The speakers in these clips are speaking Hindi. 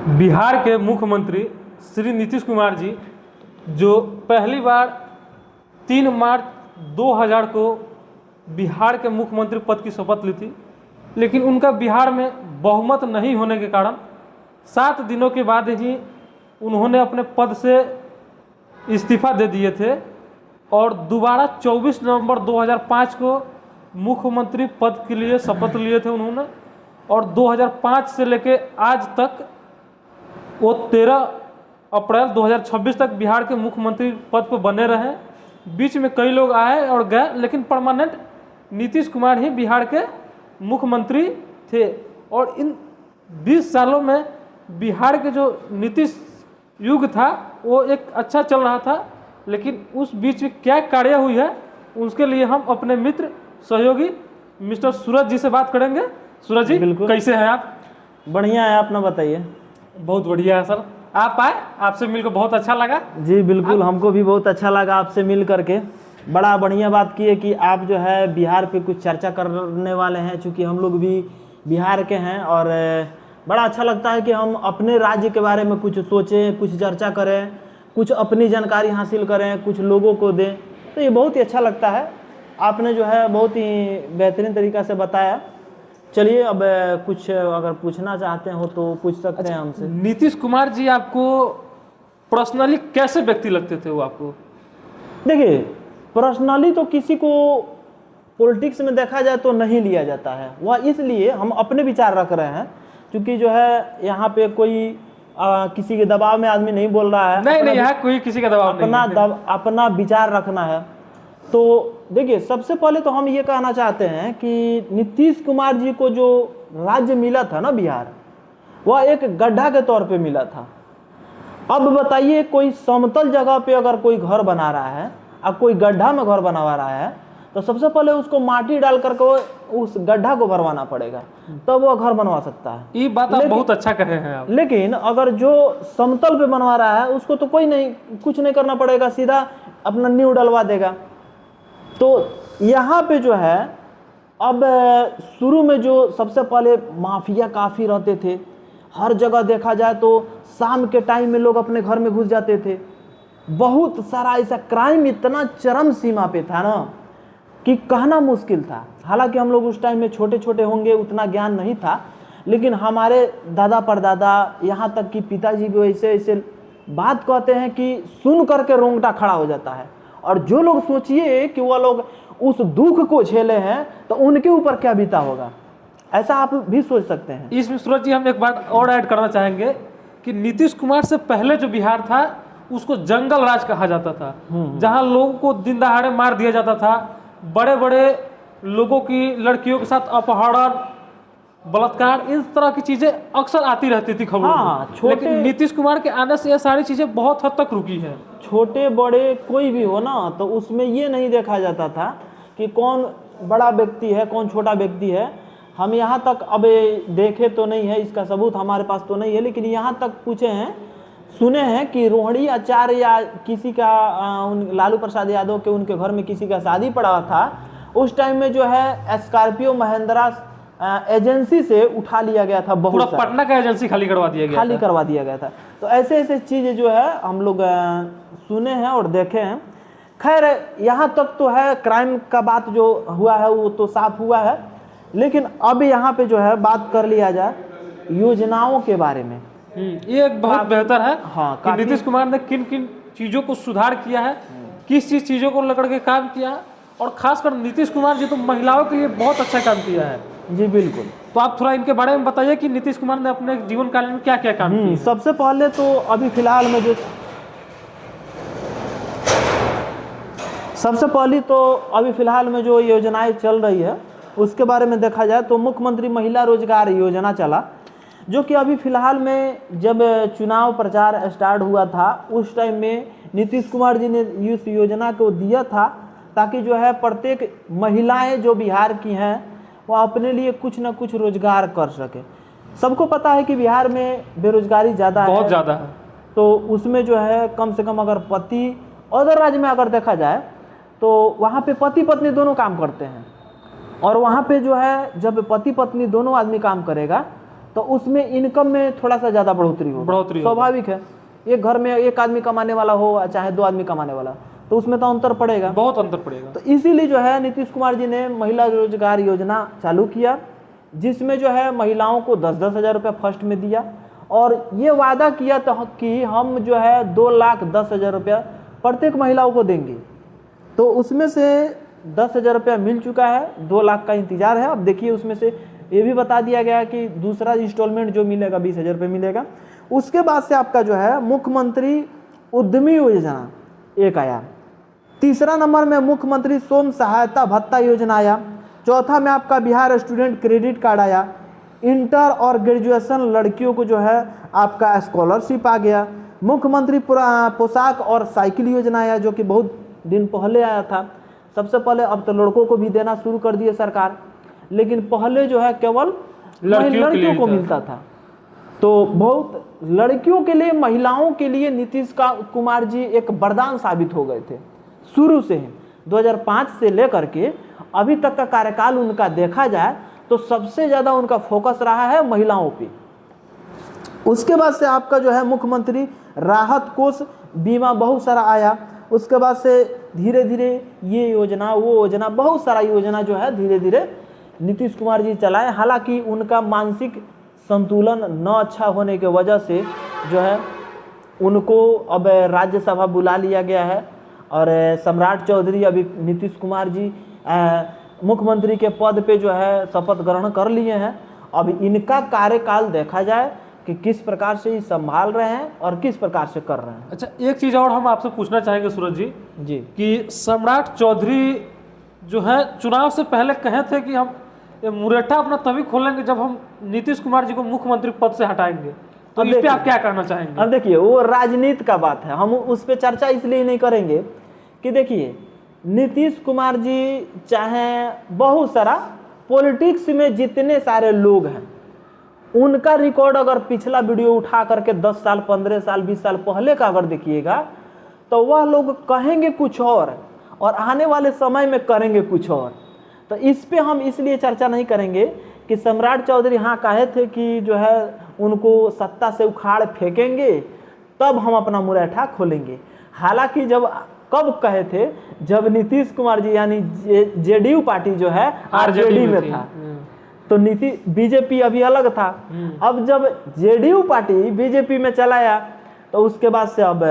बिहार के मुख्यमंत्री श्री नीतीश कुमार जी जो पहली बार 3 मार्च 2000 को बिहार के मुख्यमंत्री पद की शपथ ली थी, लेकिन उनका बिहार में बहुमत नहीं होने के कारण 7 दिनों के बाद ही उन्होंने अपने पद से इस्तीफा दे दिए थे और दोबारा 24 नवंबर 2005 को मुख्यमंत्री पद के लिए शपथ लिए थे उन्होंने। और 2005 से लेके आज तक वो 13 अप्रैल 2026 तक बिहार के मुख्यमंत्री पद पर बने रहे। बीच में कई लोग आए और गए, लेकिन परमानेंट नीतीश कुमार ही बिहार के मुख्यमंत्री थे। और इन 20 सालों में बिहार के जो नीतीश युग था वो एक अच्छा चल रहा था, लेकिन उस बीच में क्या कार्य हुई है उसके लिए हम अपने मित्र सहयोगी मिस्टर सूरज जी से बात करेंगे। सूरज जी, कैसे हैं आप? बढ़िया है, अपना बताइए। बहुत बढ़िया है सर, आप आए, आपसे मिलकर बहुत अच्छा लगा। जी बिल्कुल, हमको भी बहुत अच्छा लगा आपसे मिल करके। बड़ा बढ़िया बात की है कि आप जो है बिहार पे कुछ चर्चा करने वाले हैं, चूँकि हम लोग भी बिहार के हैं और बड़ा अच्छा लगता है कि हम अपने राज्य के बारे में कुछ सोचें, कुछ चर्चा करें, कुछ अपनी जानकारी हासिल करें, कुछ लोगों को दें, तो ये बहुत ही अच्छा लगता है। आपने जो है बहुत ही बेहतरीन तरीक़ा से बताया। चलिए, अब कुछ अगर पूछना चाहते हो तो पूछ सकते हैं हमसे। नीतीश कुमार जी आपको पर्सनली कैसे व्यक्ति लगते थे वो आपको? देखिए, पर्सनली तो किसी को पॉलिटिक्स में देखा जाए तो नहीं लिया जाता है, वह इसलिए हम अपने विचार रख रहे हैं, क्योंकि जो है यहाँ पे कोई किसी के दबाव में आदमी नहीं बोल रहा है। नहीं, यहाँ कोई किसी का दबाव नहीं, अपना विचार रखना है। तो देखिए, सबसे पहले तो हम ये कहना चाहते हैं कि नीतीश कुमार जी को जो राज्य मिला था ना बिहार, वह एक गड्ढा के तौर पे मिला था। अब बताइए, कोई समतल जगह पे अगर कोई घर बना रहा है और कोई गड्ढा में घर बनवा रहा है, तो सबसे पहले उसको माटी डाल करके उस गड्ढा को भरवाना पड़ेगा, तब वह घर बनवा सकता है। ये बात आप बहुत अच्छा कहे हैं आप। लेकिन अगर जो समतल पे बनवा रहा है उसको तो कुछ नहीं करना पड़ेगा, सीधा अपना नींव डलवा देगा। तो यहाँ पे जो है अब शुरू में जो सबसे पहले माफिया काफ़ी रहते थे, हर जगह देखा जाए तो शाम के टाइम में लोग अपने घर में घुस जाते थे। बहुत सारा ऐसा क्राइम इतना चरम सीमा पे था ना कि कहना मुश्किल था। हालांकि हम लोग उस टाइम में छोटे छोटे होंगे, उतना ज्ञान नहीं था, लेकिन हमारे दादा परदादा यहाँ तक कि पिताजी भी ऐसे ऐसे बात कहते हैं कि सुन करके रोंगटा खड़ा हो जाता है। और जो लोग सोचिए कि वह लोग उस दुख को झेले हैं तो उनके ऊपर क्या बीता होगा, ऐसा आप भी सोच सकते हैं। इसमें सूरज जी हम एक बात और ऐड करना चाहेंगे कि नीतीश कुमार से पहले जो बिहार था उसको जंगल राज कहा जाता था, जहां लोगों को दिन दहाड़े मार दिया जाता था, बड़े बड़े लोगों की लड़कियों के साथ अपहरण, बलात्कार, इस तरह की चीजें अक्सर आती रहती थी खबरों में। लेकिन नीतीश कुमार के आने से ये सारी चीजें बहुत हद तक रुकी है। छोटे बड़े कोई भी हो ना, तो उसमें ये नहीं देखा जाता था कि कौन बड़ा व्यक्ति है कौन छोटा व्यक्ति है। हम यहाँ तक अब देखे तो नहीं है, इसका सबूत हमारे पास तो नहीं है, लेकिन यहाँ तक पूछे हैं, सुने हैं कि रोहिणी आचार्य या किसी का लालू प्रसाद यादव के उनके घर में किसी का शादी पड़ा था, उस टाइम में जो है स्कॉर्पियो महिंद्रा एजेंसी से उठा लिया गया था। पूरा पटना का एजेंसी खाली करवा दिया गया था। तो ऐसे ऐसे चीज़ें जो है हम लोग सुने हैं और देखे हैं। खैर, यहाँ तक तो है क्राइम का बात जो हुआ है वो तो साफ हुआ है, लेकिन अब यहाँ पे जो है बात कर लिया जाए योजनाओं के बारे में। ये एक बहुत बेहतर है। हाँ, कि नीतीश कुमार ने किन किन चीज़ों को सुधार किया है, किस चीज़ों को लेकर के काम किया है, और खासकर नीतीश कुमार जी तो महिलाओं के लिए बहुत अच्छा काम किया है। जी बिल्कुल। तो आप थोड़ा इनके बारे में बताइए कि नीतीश कुमार ने अपने जीवन काल में क्या क्या काम किया। सबसे पहले तो अभी फिलहाल में जो योजनाएं चल रही है उसके बारे में देखा जाए तो मुख्यमंत्री महिला रोजगार योजना चला, जो कि अभी फिलहाल में जब चुनाव प्रचार स्टार्ट हुआ था उस टाइम में नीतीश कुमार जी ने इस योजना को दिया था, ताकि जो है प्रत्येक महिलाएं जो बिहार की हैं वो अपने लिए कुछ ना कुछ रोजगार कर सके। सबको पता है कि बिहार में बेरोजगारी ज़्यादा है, बहुत ज़्यादा है। तो उसमें जो है कम से कम अगर पति अदर राज्य में अगर देखा जाए तो वहाँ पे पति पत्नी दोनों काम करते हैं, और वहाँ पे जो है जब पति पत्नी दोनों आदमी काम करेगा तो उसमें इनकम में थोड़ा सा ज़्यादा बढ़ोतरी होगा, स्वाभाविक है। एक घर में एक आदमी कमाने वाला हो चाहे 2 आदमी कमाने वाला, तो उसमें तो अंतर पड़ेगा, बहुत अंतर पड़ेगा। तो इसीलिए जो है नीतीश कुमार जी ने महिला रोजगार योजना चालू किया, जिसमें जो है महिलाओं को 10-10 हज़ार रुपये फर्स्ट में दिया, और ये वादा किया था कि हम जो है 2,10,000 रुपया प्रत्येक महिलाओं को देंगे। तो उसमें से 10,000 रुपया मिल चुका है, 2 लाख का इंतजार है। अब देखिए उसमें से ये भी बता दिया गया कि दूसरा इंस्टॉलमेंट जो मिलेगा 20,000 रुपये मिलेगा। उसके बाद से आपका जो है मुख्यमंत्री उद्यमी योजना एक आया, तीसरा नंबर में मुख्यमंत्री स्वयं सहायता भत्ता योजना आया, चौथा में आपका बिहार स्टूडेंट क्रेडिट कार्ड आया, इंटर और ग्रेजुएशन लड़कियों को जो है आपका स्कॉलरशिप आ गया, मुख्यमंत्री पोशाक और साइकिल योजना आया जो कि बहुत दिन पहले आया था सबसे पहले। अब तो लड़कों को भी देना शुरू कर दिए सरकार, लेकिन पहले जो है केवल लड़कियों को मिलता था। तो बहुत लड़कियों के लिए, महिलाओं के लिए नीतीश कुमार जी एक वरदान साबित हो गए थे शुरू से ही। 2005 से लेकर के अभी तक का कार्यकाल उनका देखा जाए तो सबसे ज़्यादा उनका फोकस रहा है महिलाओं पे। उसके बाद से आपका जो है मुख्यमंत्री राहत कोष बीमा बहुत सारा आया। उसके बाद से धीरे धीरे ये योजना वो योजना बहुत सारा योजना जो है धीरे धीरे नीतीश कुमार जी चलाए। हालांकि उनका मानसिक संतुलन न अच्छा होने की वजह से जो है उनको अब राज्यसभा बुला लिया गया है, और सम्राट चौधरी अभी नीतीश कुमार जी मुख्यमंत्री के पद पे जो है शपथ ग्रहण कर लिए हैं। अब इनका कार्यकाल देखा जाए कि किस प्रकार से ये संभाल रहे हैं और किस प्रकार से कर रहे हैं। अच्छा, एक चीज़ और हम आपसे पूछना चाहेंगे सूरज जी कि सम्राट चौधरी जो है चुनाव से पहले कहे थे कि हम ये मुरेठा अपना तभी खोलेंगे जब हम नीतीश कुमार जी को मुख्यमंत्री पद से हटाएंगे, तो इस पे आप क्या कहना चाहेंगे? अब देखिए वो राजनीति का बात है, हम उस पर चर्चा इसलिए नहीं करेंगे कि देखिए नीतीश कुमार जी चाहे बहुत सारा पॉलिटिक्स में जितने सारे लोग हैं उनका रिकॉर्ड अगर पिछला वीडियो उठा करके 10 साल 15 साल 20 साल पहले का अगर देखिएगा तो वह लोग कहेंगे कुछ और आने वाले समय में करेंगे कुछ और। तो इस पे हम इसलिए चर्चा नहीं करेंगे कि सम्राट चौधरी हाँ कहे थे कि जो है उनको सत्ता से उखाड़ फेंकेंगे तब हम अपना मुरेठा खोलेंगे। हालांकि जब कब कहे थे, जब नीतीश कुमार जी यानी जेडीयू पार्टी जो है आरजेडी में था, तो बीजेपी अभी अलग था। अब जब जेडीयू पार्टी बीजेपी में चला आया तो उसके बाद से अब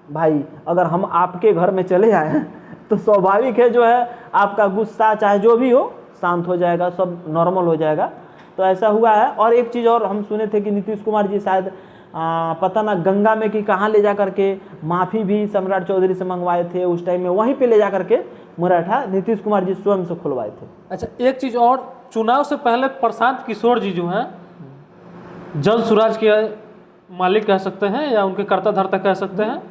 भाई अगर हम आपके घर में चले आए तो स्वाभाविक है जो है आपका गुस्सा चाहे जो भी हो शांत हो जाएगा, सब नॉर्मल हो जाएगा। तो ऐसा हुआ है। और एक चीज़ और हम सुने थे कि नीतीश कुमार जी शायद पता ना गंगा में कि कहाँ ले जा करके माफ़ी भी सम्राट चौधरी से मंगवाए थे, उस टाइम में वहीं पे ले जा करके मुरेठा नीतीश कुमार जी स्वयं से खुलवाए थे। अच्छा, एक चीज़ और, चुनाव से पहले प्रशांत किशोर जी जो हैं जल सुराज के मालिक कह सकते हैं या उनके कर्ता धर्ता कह सकते हैं,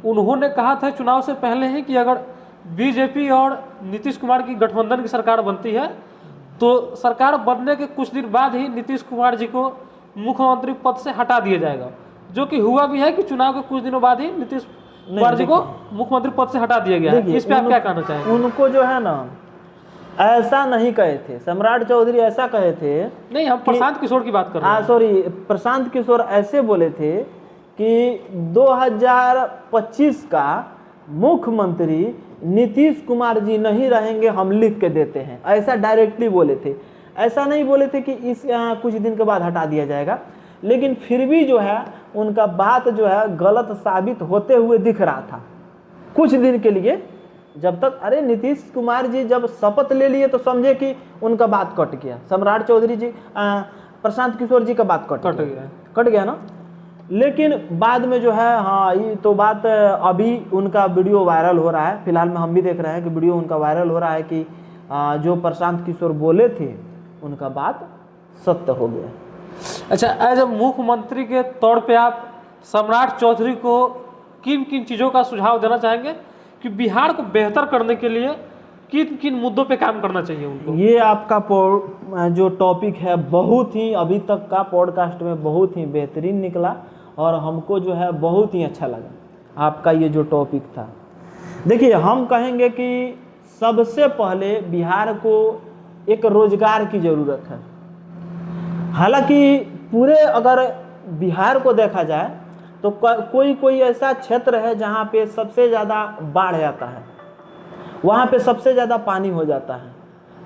उन्होंने कहा था चुनाव से पहले ही कि अगर बीजेपी और नीतीश कुमार की गठबंधन की सरकार बनती है तो सरकार बनने के कुछ दिन बाद ही नीतीश कुमार जी को मुख्यमंत्री पद से हटा दिया जाएगा, जो कि हुआ भी है कि चुनाव के कुछ दिनों बाद ही नीतीश कुमार जी को मुख्यमंत्री पद से हटा दिया गया है। इस पे आप क्या कहना चाहेंगे? उनको जो है ना ऐसा नहीं कहे थे, सम्राट चौधरी ऐसा कहे थे नहीं, हम प्रशांत किशोर की बात कर रहे हैं। सॉरी, प्रशांत किशोर ऐसे बोले थे कि 2025 का मुख्यमंत्री नीतीश कुमार जी नहीं रहेंगे, हम लिख के देते हैं, ऐसा डायरेक्टली बोले थे। ऐसा नहीं बोले थे कि इस कुछ दिन के बाद हटा दिया जाएगा, लेकिन फिर भी जो है उनका बात जो है गलत साबित होते हुए दिख रहा था कुछ दिन के लिए। जब तक अरे नीतीश कुमार जी जब शपथ ले लिए तो समझे कि उनका बात कट गया, सम्राट चौधरी जी प्रशांत किशोर जी का बात कट गया ना। लेकिन बाद में जो है हाँ ये तो बात अभी उनका वीडियो वायरल हो रहा है, फिलहाल में हम भी देख रहे हैं कि वीडियो उनका वायरल हो रहा है कि जो प्रशांत किशोर बोले थे उनका बात सत्य हो गया। अच्छा, एज ए मुख्यमंत्री के तौर पे आप सम्राट चौधरी को किन किन चीज़ों का सुझाव देना चाहेंगे कि बिहार को बेहतर करने के लिए किन किन मुद्दों पे काम करना चाहिए उनको? ये आपका जो टॉपिक है बहुत ही अभी तक का पॉडकास्ट में बहुत ही बेहतरीन निकला और हमको जो है बहुत ही अच्छा लगा आपका ये जो टॉपिक था। देखिए, हम कहेंगे कि सबसे पहले बिहार को एक रोजगार की ज़रूरत है। हालांकि पूरे अगर बिहार को देखा जाए तो कोई कोई ऐसा क्षेत्र है जहाँ पे सबसे ज़्यादा बाढ़ आता है, वहाँ पे सबसे ज़्यादा पानी हो जाता है,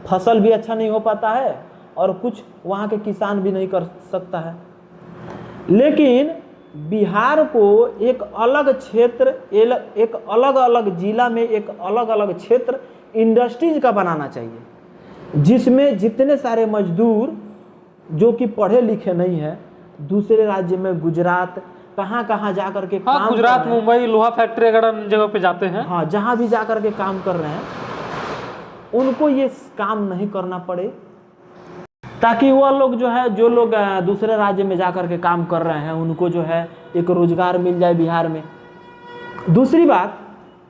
फसल भी अच्छा नहीं हो पाता है और कुछ वहाँ के किसान भी नहीं कर सकता है। लेकिन बिहार को एक अलग क्षेत्र, एक अलग अलग जिला में एक अलग अलग क्षेत्र इंडस्ट्रीज का बनाना चाहिए, जिसमें जितने सारे मजदूर जो कि पढ़े लिखे नहीं है, दूसरे राज्य में गुजरात कहाँ कहाँ जा करके काम गुजरात, मुंबई, लोहा फैक्ट्री वगैरह जगह पे जाते हैं, हाँ जहाँ भी जा करके काम कर रहे हैं, उनको ये काम नहीं करना पड़े, ताकि वह लोग जो है, जो लोग दूसरे राज्य में जा करके काम कर रहे हैं, उनको जो है एक रोजगार मिल जाए बिहार में। दूसरी बात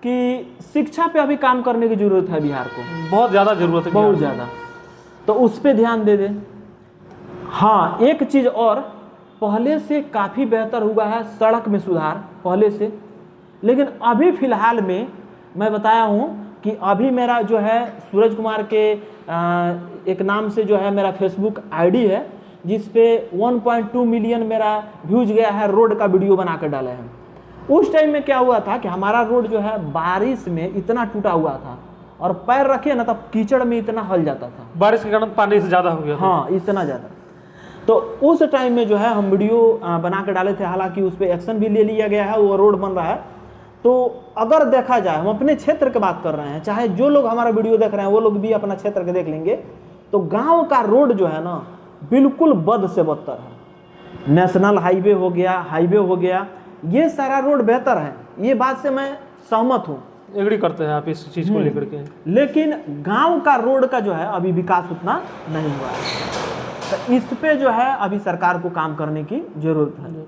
कि शिक्षा पे अभी काम करने की जरूरत है बिहार को, बहुत ज़्यादा जरूरत है, बहुत ज़्यादा, तो उस पर ध्यान दे दें। हाँ, एक चीज़ और, पहले से काफ़ी बेहतर हुआ है सड़क में सुधार पहले से, लेकिन अभी फ़िलहाल में मैं बताया हूँ कि अभी मेरा जो है सूरज कुमार के एक नाम से जो है मेरा फेसबुक आईडी है, जिस पे 1.2 मिलियन मेरा व्यूज गया है, रोड का वीडियो बना कर डाले हैं। उस टाइम में क्या हुआ था कि हमारा रोड जो है बारिश में इतना टूटा हुआ था और पैर रखिए ना तब कीचड़ में इतना हल जाता था, बारिश के कारण पानी से ज़्यादा हो गया था। हाँ, इतना ज़्यादा। तो उस टाइम में जो है हम वीडियो बना के डाले थे, हालांकि उस पर एक्शन भी ले लिया गया है, वो रोड बन रहा है। तो अगर देखा जाए, हम अपने क्षेत्र की बात कर रहे हैं, चाहे जो लोग हमारा वीडियो देख रहे हैं वो लोग भी अपना क्षेत्र के देख लेंगे, तो गांव का रोड जो है ना बिल्कुल बद से बदतर है। नेशनल हाईवे हो गया, ये सारा रोड बेहतर है, ये बात से मैं सहमत हूँ, एग्री करते हैं आप इस चीज़ को लेकर के। लेकिन गांव का रोड का जो है अभी विकास उतना नहीं हुआ है, तो इस पे जो है अभी सरकार को काम करने की जरूरत है।